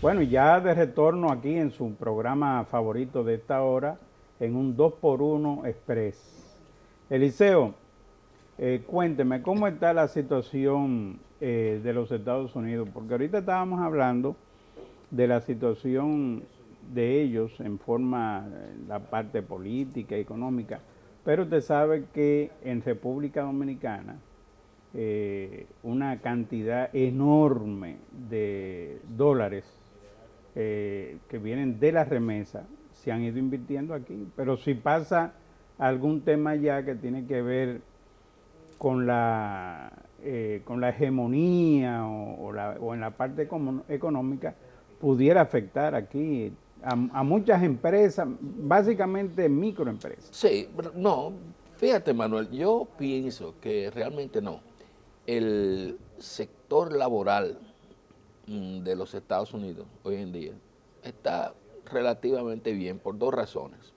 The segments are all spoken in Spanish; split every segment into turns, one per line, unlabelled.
Bueno, ya de retorno aquí en su programa favorito de esta hora, en un 2x1 Express. Eliseo, cuénteme, ¿cómo está la situación de los Estados Unidos? Porque ahorita estábamos hablando de la situación de ellos en forma, la parte política, económica, pero usted sabe que en República Dominicana una cantidad enorme de dólares que vienen de la remesa se han ido invirtiendo aquí, pero si pasa algún tema ya que tiene que ver con la hegemonía o en la parte económica, pudiera afectar aquí a muchas empresas, básicamente microempresas.
Sí, no, fíjate Manuel, yo pienso que realmente no. El sector laboral de los Estados Unidos hoy en día está relativamente bien por dos razones.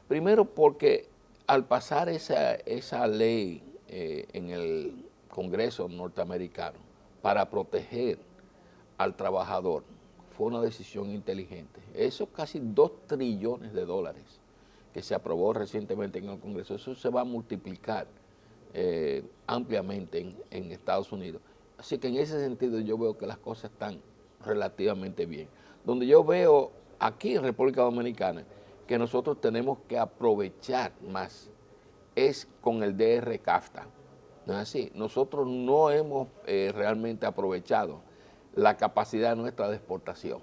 Primero porque al pasar esa ley en el Congreso norteamericano para proteger al trabajador, fue una decisión inteligente. Esos casi 2 trillones de dólares que se aprobó recientemente en el Congreso, eso se va a multiplicar ampliamente en Estados Unidos. Así que en ese sentido yo veo que las cosas están relativamente bien. Donde yo veo aquí en República Dominicana que nosotros tenemos que aprovechar más es con el DR-CAFTA. ¿No es así? Nosotros no hemos realmente aprovechado la capacidad nuestra de exportación.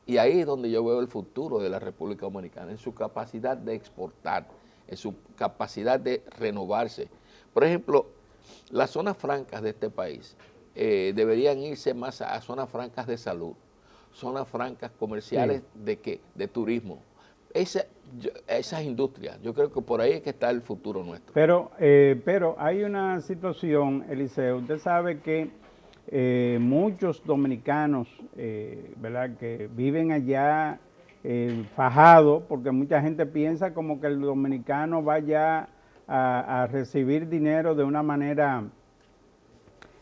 Y ahí es donde yo veo el futuro de la República Dominicana, en su capacidad de exportar, en su capacidad de renovarse. Por ejemplo, las zonas francas de este país deberían irse más a zonas francas de salud, zonas francas comerciales de turismo. Esas industrias, yo creo que por ahí es que está el futuro nuestro.
Pero hay una situación, Eliseo, usted sabe que muchos dominicanos, ¿verdad?, que viven allá fajados, porque mucha gente piensa como que el dominicano vaya a recibir dinero de una manera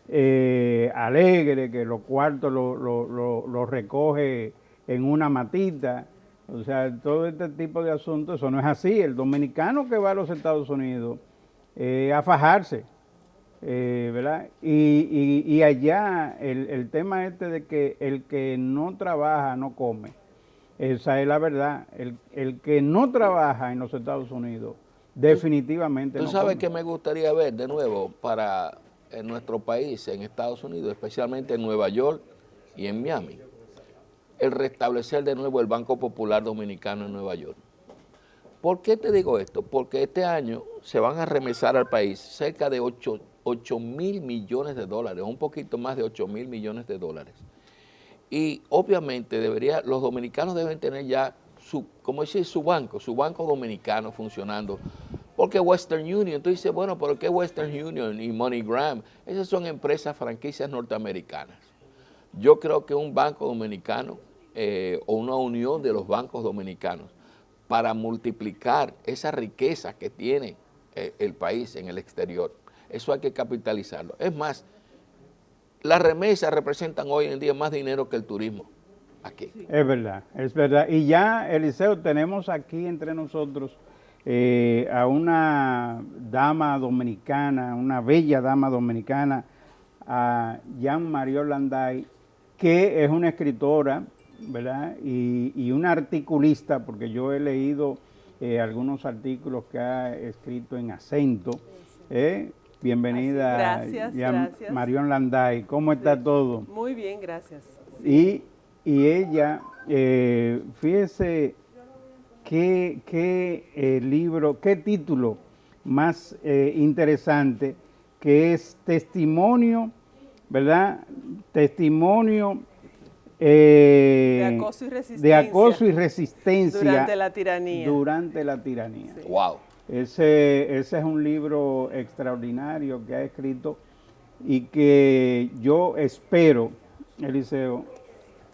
alegre, que los cuartos lo recoge en una matita. O sea, todo este tipo de asuntos, eso no es así. El dominicano que va a los Estados Unidos a fajarse, ¿verdad? Y allá el tema este de que el que no trabaja no come, esa es la verdad. El que no trabaja en los Estados Unidos definitivamente no come.
¿Tú sabes qué me gustaría ver de nuevo para en nuestro país, en Estados Unidos, especialmente en Nueva York y en Miami? El restablecer de nuevo el Banco Popular Dominicano en Nueva York. ¿Por qué te digo esto? Porque este año se van a remesar al país cerca de 8.000 millones de dólares, un poquito más de 8.000 millones de dólares. Y obviamente los dominicanos deben tener ya su banco dominicano funcionando. Porque Western Union, tú dices, bueno, ¿pero qué Western Union y MoneyGram? Esas son empresas, franquicias norteamericanas. Yo creo que un banco dominicano o una unión de los bancos dominicanos para multiplicar esa riqueza que tiene el país en el exterior, eso hay que capitalizarlo. Es más, las remesas representan hoy en día más dinero que el turismo aquí.
Es verdad, es verdad. Y ya, Eliseo, tenemos aquí entre nosotros a una dama dominicana, una bella dama dominicana, a Jean Marie Landay, que es una escritora, ¿verdad? Y una articulista, porque yo he leído algunos artículos que ha escrito en acento. Bienvenida,
gracias, gracias.
Marion Landay. ¿Cómo está todo?
Muy bien, gracias.
Sí. Y ella, fíjese qué libro, qué título más interesante, que es Testimonio, ¿verdad? Testimonio de acoso y resistencia
durante la tiranía.
Durante la tiranía.
Sí. Wow.
Ese es un libro extraordinario que ha escrito y que yo espero, Eliseo,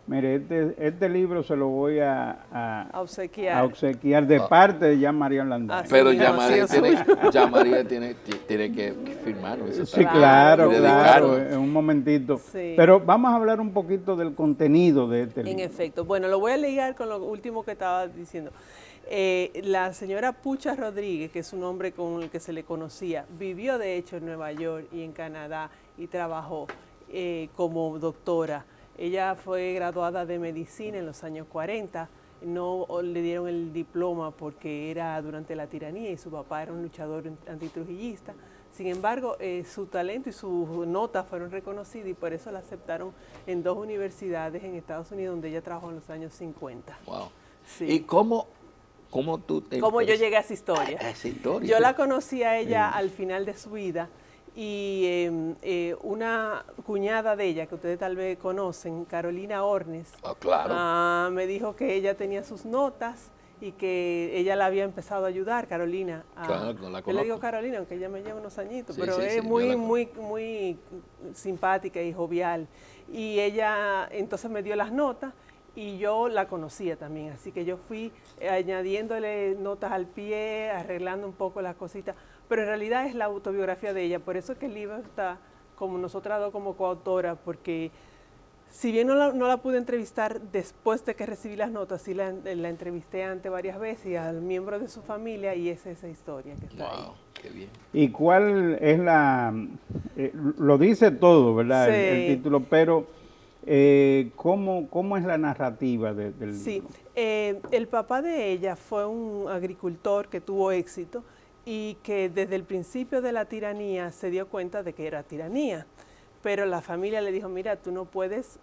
Mire, este libro se lo voy a
obsequiar.
obsequiar de parte de Jean-Marie Landais.
Ah,
Pero
sí,
ya
no,
María
sí,
tiene que firmarlo. ese
Sí,
trabajo,
claro,
y
claro,
dedicarlo.
en un momentito.
Sí.
Pero vamos a hablar un poquito del contenido de este
En
libro.
efecto. Bueno, lo voy a ligar con lo último que estaba diciendo. La señora Pucha Rodríguez, que es un hombre con el que se le conocía, vivió de hecho en Nueva York y en Canadá y trabajó como doctora. Ella fue graduada de medicina en los años 40, no le dieron el diploma porque era durante la tiranía y su papá era un luchador antitrujillista. Sin embargo, su talento y sus notas fueron reconocidas y por eso la aceptaron en 2 universidades en Estados Unidos donde ella trabajó en los años 50.
Wow.
Sí.
¿Y cómo tú te
¿Cómo yo
interesas?
llegué a esa historia?
A esa historia.
Yo la conocí a ella al final de su vida y una cuñada de ella, que ustedes tal vez conocen, Carolina Ornes,
Claro.
me dijo que ella tenía sus notas y que ella la había empezado a ayudar, Carolina.
Claro, no la
yo le digo
conozco.
Carolina, aunque ella me lleva unos añitos,
Sí,
pero
sí,
es
sí, yo
muy,
la
muy simpática y jovial. Y ella entonces me dio las notas y yo la conocía también, así que yo fui añadiéndole notas al pie, arreglando un poco las cositas, pero en realidad es la autobiografía de ella, por eso es que el libro está como nosotras dos como coautora, porque si bien no la pude entrevistar después de que recibí las notas, sí la entrevisté antes varias veces y al miembro de su familia y es esa historia que está ahí.
Wow, qué bien.
¿Y cuál es lo dice todo, ¿verdad?
Sí.
El título, pero ¿cómo es la narrativa del
Sí,
libro?
el papá de ella fue un agricultor que tuvo éxito y que desde el principio de la tiranía se dio cuenta de que era tiranía. Pero la familia le dijo, mira, tú no puedes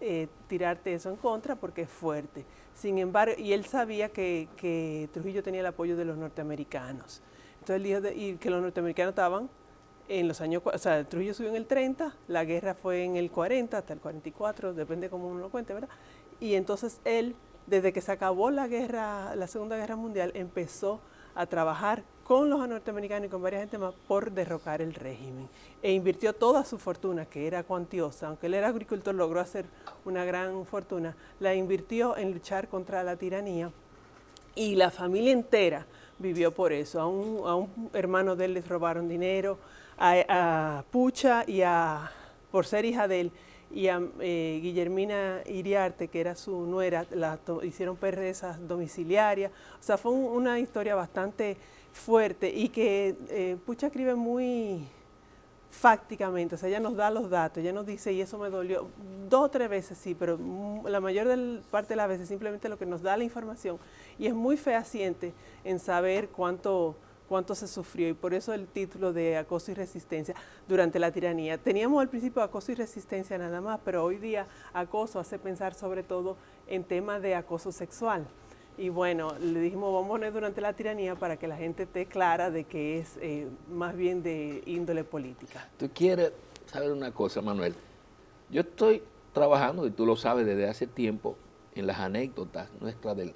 tirarte eso en contra porque es fuerte. Sin embargo, y él sabía que Trujillo tenía el apoyo de los norteamericanos. Entonces él dijo y que los norteamericanos estaban en los años, o sea, Trujillo subió en el 30, la guerra fue en el 40 hasta el 44, depende cómo uno lo cuente, ¿verdad? Y entonces él, desde que se acabó la guerra, la Segunda Guerra Mundial, empezó a trabajar con los norteamericanos y con varias gente más por derrocar el régimen. E invirtió toda su fortuna, que era cuantiosa, aunque él era agricultor, logró hacer una gran fortuna, la invirtió en luchar contra la tiranía y la familia entera vivió por eso. A un hermano de él les robaron dinero, a Pucha y por ser hija de él, y a Guillermina Iriarte, que era su nuera, hicieron perezas domiciliarias. O sea, fue una historia bastante fuerte y que Pucha escribe muy fácticamente, o sea, ella nos da los datos, ella nos dice, y eso me dolió 2 o 3 veces, sí, pero la mayor parte de las veces simplemente lo que nos da la información, y es muy fehaciente en saber cuánto se sufrió, y por eso el título de Acoso y Resistencia durante la tiranía. Teníamos al principio acoso y resistencia nada más, pero hoy día acoso hace pensar sobre todo en temas de acoso sexual. Y bueno, le dijimos, vamos a poner durante la tiranía para que la gente esté clara de que es más bien de índole política.
Tú quieres saber una cosa, Manuel. Yo estoy trabajando, y tú lo sabes desde hace tiempo, en las anécdotas nuestras de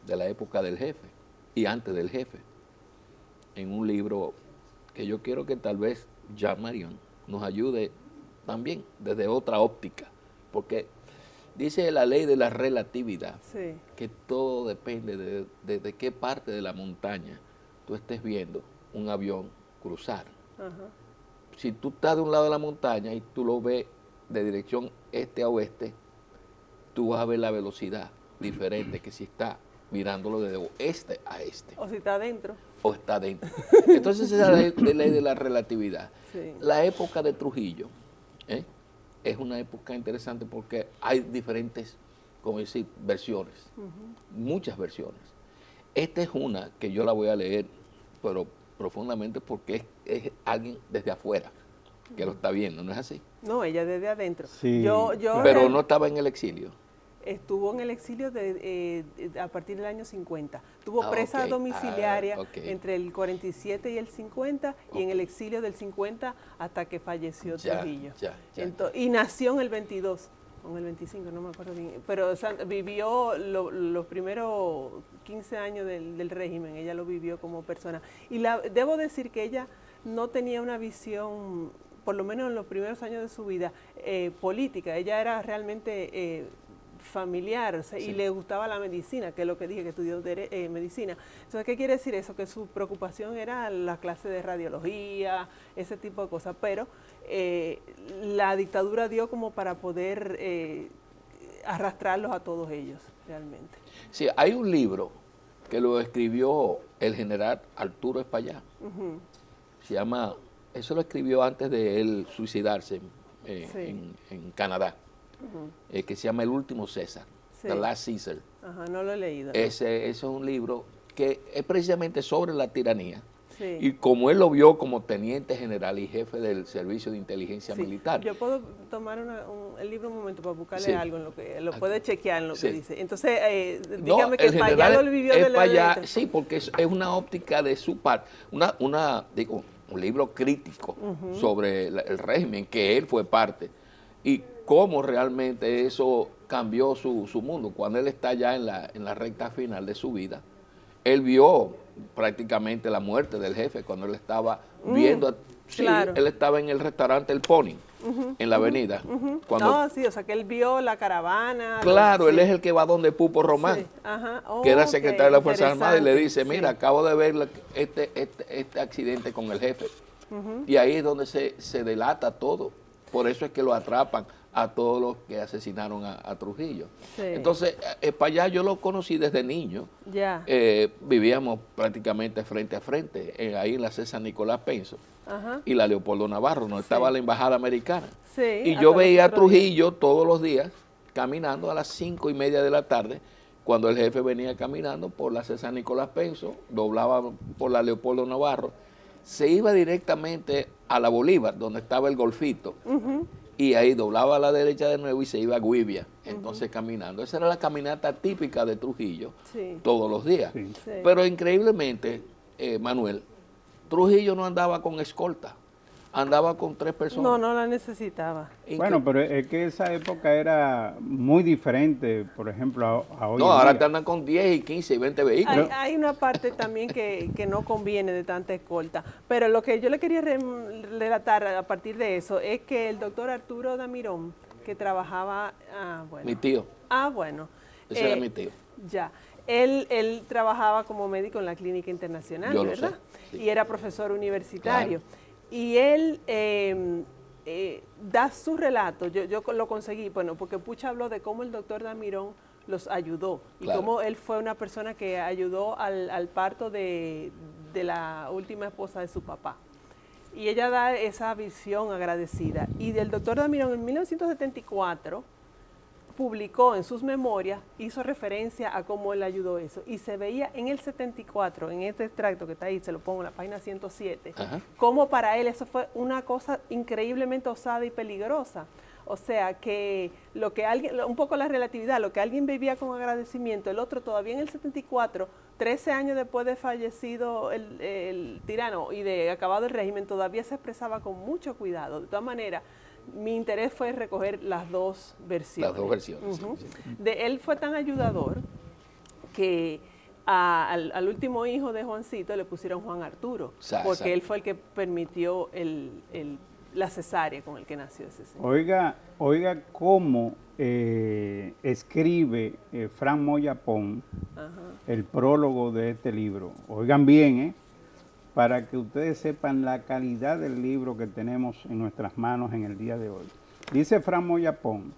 la época del jefe y antes del jefe, en un libro que yo quiero que tal vez Jean-Marie nos ayude también desde otra óptica, porque dice la ley de la relatividad,
Sí.
que todo depende de qué parte de la montaña tú estés viendo un avión cruzar.
Ajá.
Si tú estás de un lado de la montaña y tú lo ves de dirección este a oeste, tú vas a ver la velocidad diferente que si está mirándolo de oeste a este.
O si está adentro.
O está dentro. Entonces esa es la ley de la relatividad.
Sí.
La época de Trujillo es una época interesante porque hay diferentes, como decir, versiones, muchas versiones. Esta es una que yo la voy a leer, pero profundamente porque es alguien desde afuera que lo está viendo, ¿no es así?
No, ella desde adentro.
Sí,
Pero no estaba en el exilio.
Estuvo en el exilio a partir del año 50. Tuvo presa
ok.
domiciliaria
Ok.
entre el 47 y el 50 y en el exilio del 50 hasta que falleció Trujillo.
Ya.
Y nació en el 22, o en el 25, no me acuerdo bien. Pero vivió los primeros 15 años del régimen, ella lo vivió como persona. Y debo decir que ella no tenía una visión, por lo menos en los primeros años de su vida, política. Ella era realmente familiar, o sea,
Sí.
y le gustaba la medicina, que es lo que dije, que estudió medicina. Entonces, ¿qué quiere decir eso? Que su preocupación era la clase de radiología, ese tipo de cosas, pero la dictadura dio como para poder arrastrarlos a todos ellos, realmente.
Sí, hay un libro que lo escribió el general Arturo Espaillá. Se llama, eso lo escribió antes de él suicidarse
Sí.
en Canadá, que se llama El Último César,
Sí.
The Last Caesar.
Ajá, no lo he leído.
Ese es un libro que es precisamente sobre la tiranía.
Sí.
Y como él lo vio como teniente general y jefe del servicio de inteligencia
Sí.
militar.
Yo puedo tomar el libro un momento para buscarle
Sí.
algo en lo que lo puede chequear en lo
Sí.
que dice. Entonces,
No,
dígame que
el
Espaillá
general
lo vivió del
Espaillá,
evento.
sí, porque es una óptica de su parte, un libro crítico sobre el régimen, que él fue parte, y cómo realmente eso cambió su mundo. Cuando él está ya en la recta final de su vida, él vio prácticamente la muerte del jefe cuando él estaba viendo, sí,
claro.
él estaba en el restaurante El Pony, en la avenida. Cuando,
No, sí, o sea, que él vio la caravana.
claro, él
sí.
es el que va donde Pupo Román.
Sí, ajá.
Que era
Ok,
secretario de las Fuerzas Armadas, y le dice,
interesante,
mira,
sí.
acabo de ver este accidente con el jefe. Y ahí es donde se delata todo. Por eso es que lo atrapan a todos los que asesinaron a Trujillo.
Sí.
Entonces, para allá yo lo conocí desde niño.
Ya.
Vivíamos prácticamente frente a frente, ahí en la César Nicolás Penso
Ajá.
y la Leopoldo Navarro, donde estaba la embajada americana.
Sí,
Y
hasta
yo
los
veía a
otros días.
Trujillo todos los días caminando a las 5:30 de la tarde, cuando el jefe venía caminando por la César Nicolás Penso, doblaba por la Leopoldo Navarro, se iba directamente a la Bolívar, donde estaba el Golfito, y ahí doblaba a la derecha de nuevo y se iba a Guivia, entonces caminando. Esa era la caminata típica de Trujillo,
Sí.
todos los días.
Sí.
Sí.
Pero increíblemente, Manuel, Trujillo no andaba con escolta, andaba con 3 personas.
No, no la necesitaba.
Bueno, pero es que esa época era muy diferente, por ejemplo, a hoy
No,
en
ahora
día.
te andan con 10 y 15 y 20 vehículos.
Hay una parte también que no conviene de tanta escolta, pero lo que yo le quería relatar a partir de eso es que el doctor Arturo Damirón, que trabajaba,
Mi tío,
bueno.
ese era mi tío.
Ya, él trabajaba como médico en la Clínica Internacional,
Yo lo
¿verdad?
sé, sí.
Y era profesor universitario. Y él da su relato, yo lo conseguí, bueno, porque Pucha habló de cómo el doctor Damirón los ayudó y
Claro.
cómo él fue una persona que ayudó al parto de la última esposa de su papá. Y ella da esa visión agradecida. Y del doctor Damirón en 1974 publicó en sus memorias, hizo referencia a cómo él ayudó eso. Y se veía en el 74, en este extracto que está ahí, se lo pongo en la página 107,
Ajá.
cómo para él eso fue una cosa increíblemente osada y peligrosa. O sea, que lo que alguien, un poco la relatividad, lo que alguien vivía con agradecimiento, el otro todavía en el 74, 13 años después de fallecido el tirano y de acabado el régimen, todavía se expresaba con mucho cuidado. De todas maneras, mi interés fue recoger las dos versiones.
Las dos versiones.
Ujú.
Sí, sí.
Él fue tan ayudador que al último hijo de Juancito le pusieron Juan Arturo, porque
Exacto.
él fue el que permitió la cesárea con el que nació ese señor.
Oiga cómo escribe Fran Moya Pons el prólogo de este libro. Oigan bien, para que ustedes sepan la calidad del libro que tenemos en nuestras manos en el día de hoy. Dice Fran Moya Pons: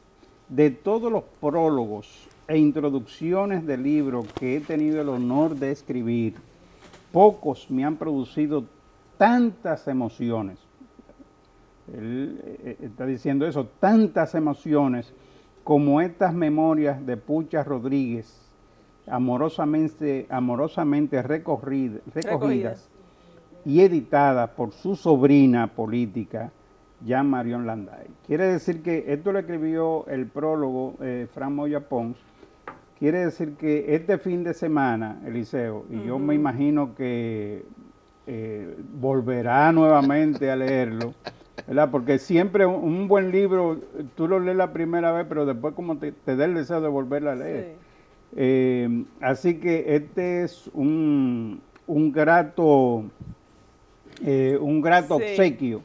de todos los prólogos e introducciones del libro que he tenido el honor de escribir, pocos me han producido tantas emociones. Él está diciendo eso, tantas emociones como estas memorias de Pucha Rodríguez, amorosamente recogidas y editadas por su sobrina política, Jean Marion Landay. Quiere decir que esto lo escribió el prólogo Fran Moya Pons. Quiere decir que este fin de semana, Eliseo, y yo me imagino que volverá nuevamente a leerlo, ¿verdad? Porque siempre un buen libro, tú lo lees la primera vez, pero después como te da el deseo de volverlo a leer. Sí. Así que este es un grato
Sí.
obsequio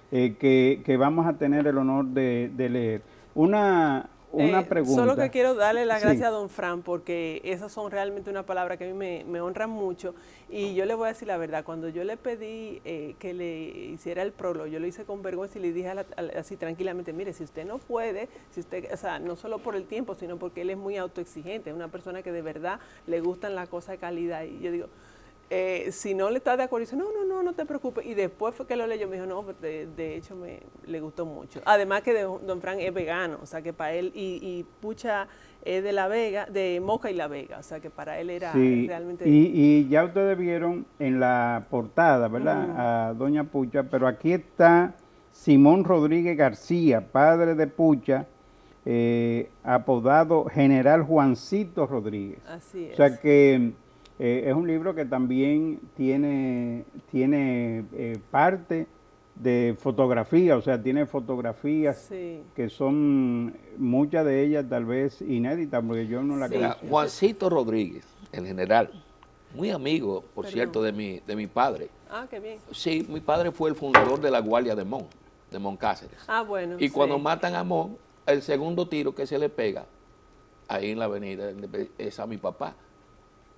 que vamos a tener el honor de leer. Una una pregunta.
Solo que quiero darle las
Sí.
gracias a don Fran, porque esas son realmente una palabra que a mí me honran mucho. Y yo le voy a decir la verdad, cuando yo le pedí que le hiciera el prólogo, yo lo hice con vergüenza y le dije así tranquilamente, mire, si usted no puede, si usted, o sea, no solo por el tiempo, sino porque él es muy autoexigente, es una persona que de verdad le gustan las cosas de calidad. Y yo digo, si no le está de acuerdo, dice, no te preocupes. Y después fue que lo leyó, me dijo, no, de hecho le gustó mucho. Además que don Fran es vegano, o sea que para él, y Pucha es de La Vega, de Moca y La Vega, o sea que para él era
Sí,
realmente...
y ya ustedes vieron en la portada, ¿verdad? A doña Pucha, pero aquí está Simón Rodríguez García, padre de Pucha, apodado General Juancito Rodríguez.
Así es.
O sea que es un libro que también tiene parte de fotografía, o sea, tiene fotografías
Sí.
que son muchas de ellas tal vez inéditas, porque yo no la
Mira,
conocía.
Juancito Rodríguez, el general, muy amigo, por
Perdón.
cierto, de mi padre.
Ah, qué bien.
Sí, mi padre fue el fundador de la Guardia de Moncáceres.
Ah, bueno.
Y cuando
sí.
matan a Mon, el segundo tiro que se le pega, ahí en la avenida, es a mi papá,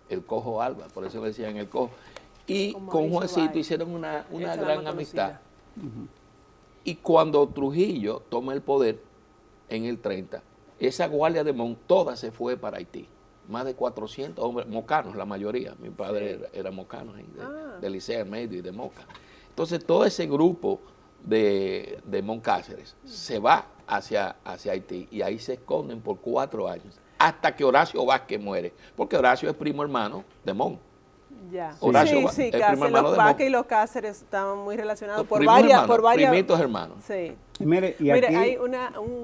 el Cojo Alba, por eso le decían el Cojo. Y
Con
con
Mauricio
Juancito
Báez.
hicieron una
Esa es la
gran
más
amistad.
conocida.
Y cuando Trujillo toma el poder en el 30, esa Guardia de Mon, toda se fue para Haití. Más de 400 hombres, mocanos la mayoría. Mi padre era mocano ahí, de Licea Medio y de Moca. Entonces todo ese grupo de Moncáceres se va hacia Haití y ahí se esconden por 4 años hasta que Horacio Vázquez muere, porque Horacio es primo hermano de Mon.
Ya.
Horacio
Sí,
Va-
sí,
el primo
Cáceres,
hermano
los
de
Vázquez
Mon.
y los Cáceres estaban muy relacionados por
Primos
varias,
hermanos,
por varias.
primitos hermanos.
Sí.
Mire, y
Mira,
aquí,
hay un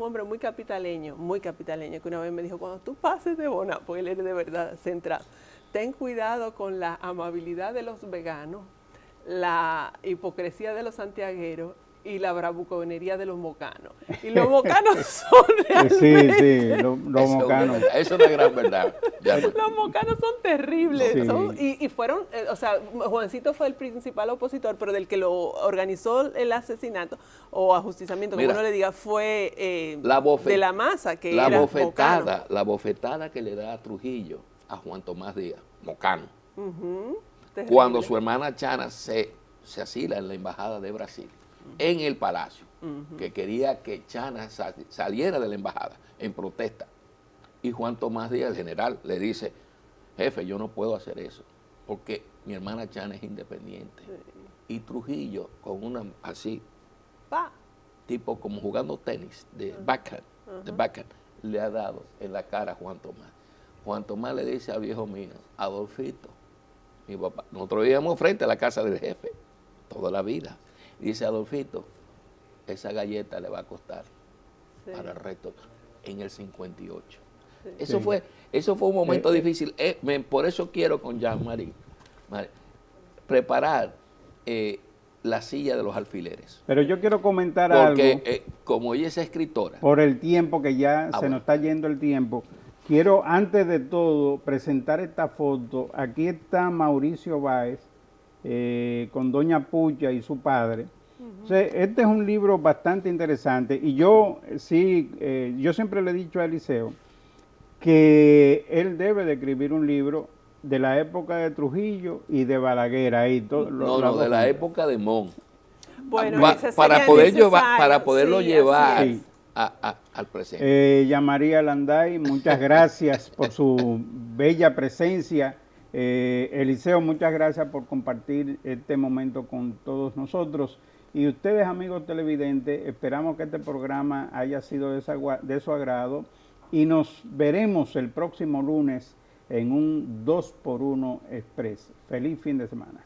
hombre muy capitaleño, que una vez me dijo, cuando tú pases de Bona, porque él es de verdad centrado, ten cuidado con la amabilidad de los veganos, la hipocresía de los santiagueros y la bravuconería de los mocanos. Y los mocanos son realmente...
los
Eso
mocanos.
es una gran verdad. Ya,
Los mocanos son terribles.
Sí.
Y fueron, o sea, Juancito fue el principal opositor, pero del que lo organizó el asesinato o ajusticiamiento, como
Mira,
uno le diga, fue
la
de la masa, que
la
era
bofetada, la bofetada que le da a Trujillo a Juan Tomás Díaz, mocano,
mocano. Terrible.
cuando su hermana Chana se asila en la embajada de Brasil, en el palacio, que quería que Chana saliera de la embajada en protesta. Y Juan Tomás Díaz, el general, le dice, jefe, yo no puedo hacer eso, porque mi hermana Chana es independiente. Y Trujillo, con una así,
Pa.
tipo como jugando tenis, de backhand, le ha dado en la cara a Juan Tomás. Juan Tomás le dice al viejo mío, Adolfito, mi papá, nosotros vivíamos frente a la casa del jefe, toda la vida. Dice Adolfito, esa galleta le va a costar para el resto, en el 58. Eso,
Sí.
eso fue un momento difícil. Por eso quiero con Jean-Marie preparar la silla de los alfileres.
Pero yo quiero comentar
Porque
algo,
como ella es escritora,
por el tiempo que ya se
bueno.
nos está yendo el tiempo. Quiero, antes de todo, presentar esta foto. Aquí está Mauricio Báez, con doña Pucha y su padre. O sea, este es un libro bastante interesante y yo sí, yo siempre le he dicho a Eliseo que él debe de escribir un libro de la época de Trujillo y de Balaguer ahí todo,
no, de la época de Mon.
Bueno, ese
Para
sería
poder llevar,
necesario.
para poderlo
Sí,
llevar
así es.
al presente.
Yamaría Landay, muchas gracias por su bella presencia. Eliseo, muchas gracias por compartir este momento con todos nosotros. Y ustedes, amigos televidentes, esperamos que este programa haya sido de su agrado y nos veremos el próximo lunes en un 2x1 Express. Feliz fin de semana.